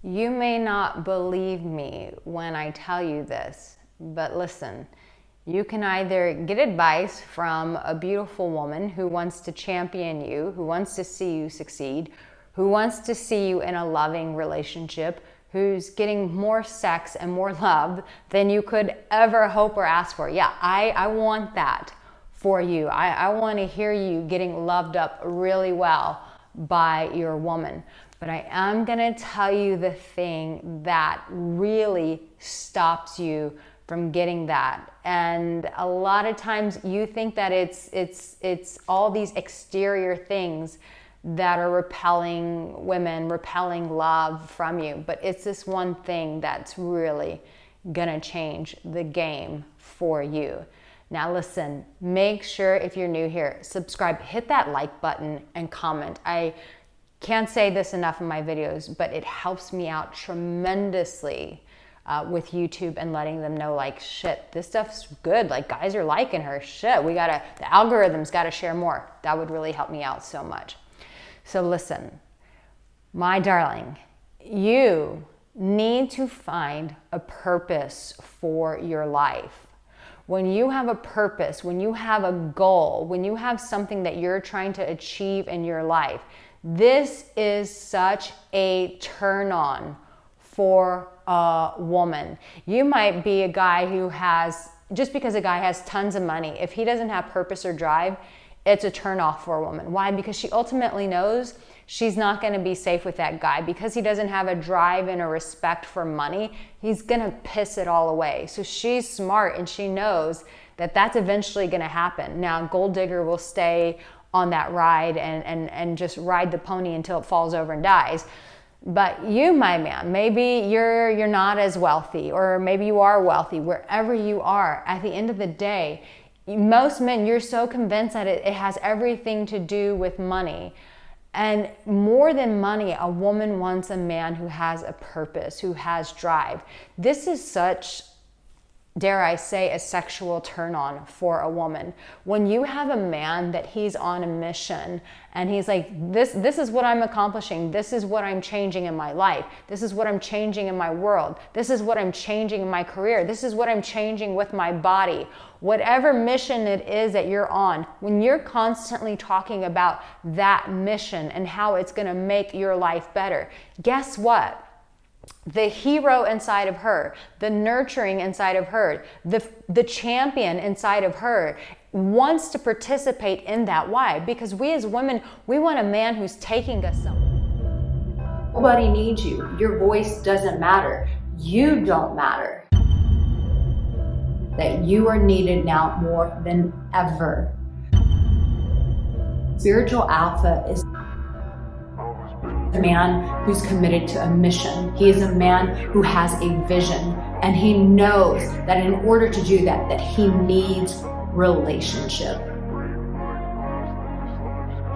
You may not believe me when I tell you this, but listen, you can either get advice from a beautiful woman who wants to champion you, who wants to see you succeed, who wants to see you in a loving relationship, who's getting more sex and more love than you could ever hope or ask for. Yeah, I want that for you. I want to hear you getting loved up really well by your woman. But I am going to tell you the thing that really stops you from getting that. And a lot of times you think that it's all these exterior things that are repelling women, repelling love from you. But it's this one thing that's really gonna change the game for you. Now listen, make sure if you're new here, subscribe, hit that like button and comment. I can't say this enough in my videos, but it helps me out tremendously with YouTube and letting them know, like, shit, this stuff's good. Like, guys are liking her. Shit, the algorithm's gotta share more. That would really help me out so much. So listen, my darling, you need to find a purpose for your life. When you have a purpose, when you have a goal, when you have something that you're trying to achieve in your life, this is such a turn on for a woman. You might be a guy who has, just because a guy has tons of money, if he doesn't have purpose or drive, it's a turn off for a woman. Why? Because she ultimately knows she's not going to be safe with that guy. Because he doesn't have a drive and a respect for money, he's going to piss it all away. So she's smart and she knows that that's eventually going to happen. Now, gold digger will stay on that ride and just ride the pony until it falls over and dies. But you, my man, maybe you're not as wealthy, or maybe you are wealthy. Wherever you are, at the end of the day, most men, you're so convinced that it has everything to do with money. And more than money, a woman wants a man who has a purpose, who has drive. This is such, dare I say, a sexual turn on for a woman. When you have a man that he's on a mission and he's like, this is what I'm accomplishing. This is what I'm changing in my life. This is what I'm changing in my world. This is what I'm changing in my career. This is what I'm changing with my body. Whatever mission it is that you're on, when you're constantly talking about that mission and how it's going to make your life better, guess what? The hero inside of her, the nurturing inside of her, the champion inside of her wants to participate in that. Why? Because we as women, we want a man who's taking us somewhere. Nobody needs you. Your voice doesn't matter. You don't matter. That you are needed now more than ever. Spiritual alpha is a man who's committed to a mission. He is a man who has a vision, and he knows that in order to do that, that he needs relationship.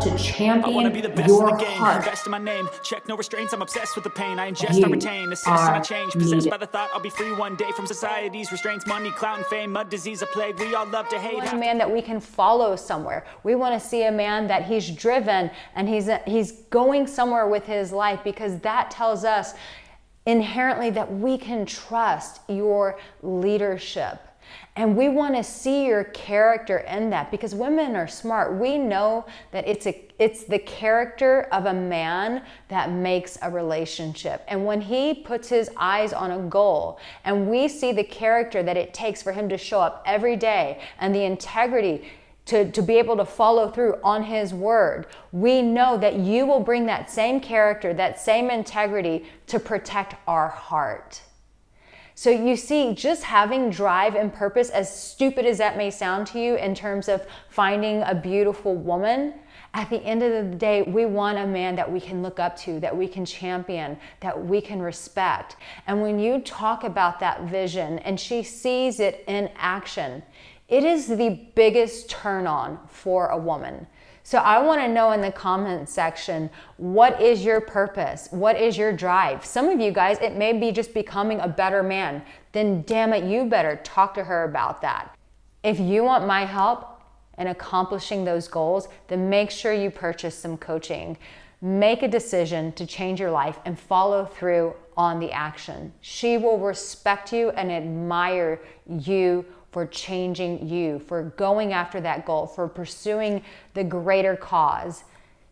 To champion I wanna be the best your in the game, heart. best in my name. Check no restraints, I'm obsessed with the pain. I ingest, I retain, assess and I change. Possessed by the thought I'll be free one day from society's restraints. Money, clout, and fame, mud, disease, a plague. We all love to hate. We want a man that we can follow somewhere. We want to see a man that he's driven and he's going somewhere with his life, because that tells us inherently that we can trust your leadership. And we want to see your character in that, because women are smart. We know that it's the character of a man that makes a relationship. And when he puts his eyes on a goal and we see the character that it takes for him to show up every day and the integrity to be able to follow through on his word, we know that you will bring that same character, that same integrity to protect our heart. So you see, just having drive and purpose, as stupid as that may sound to you in terms of finding a beautiful woman, at the end of the day, we want a man that we can look up to, that we can champion, that we can respect. And when you talk about that vision and she sees it in action, it is the biggest turn on for a woman. So I want to know in the comment section, what is your purpose? What is your drive? Some of you guys, it may be just becoming a better man. Then damn it, you better talk to her about that. If you want my help in accomplishing those goals, then make sure you purchase some coaching. Make a decision to change your life and follow through on the action. She will respect you and admire you for changing you, for going after that goal, for pursuing the greater cause.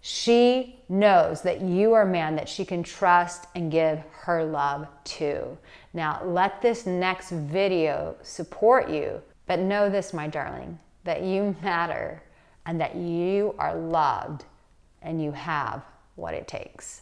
She knows that you are a man that she can trust and give her love to. Now, let this next video support you, but know this, my darling, that you matter and that you are loved and you have what it takes.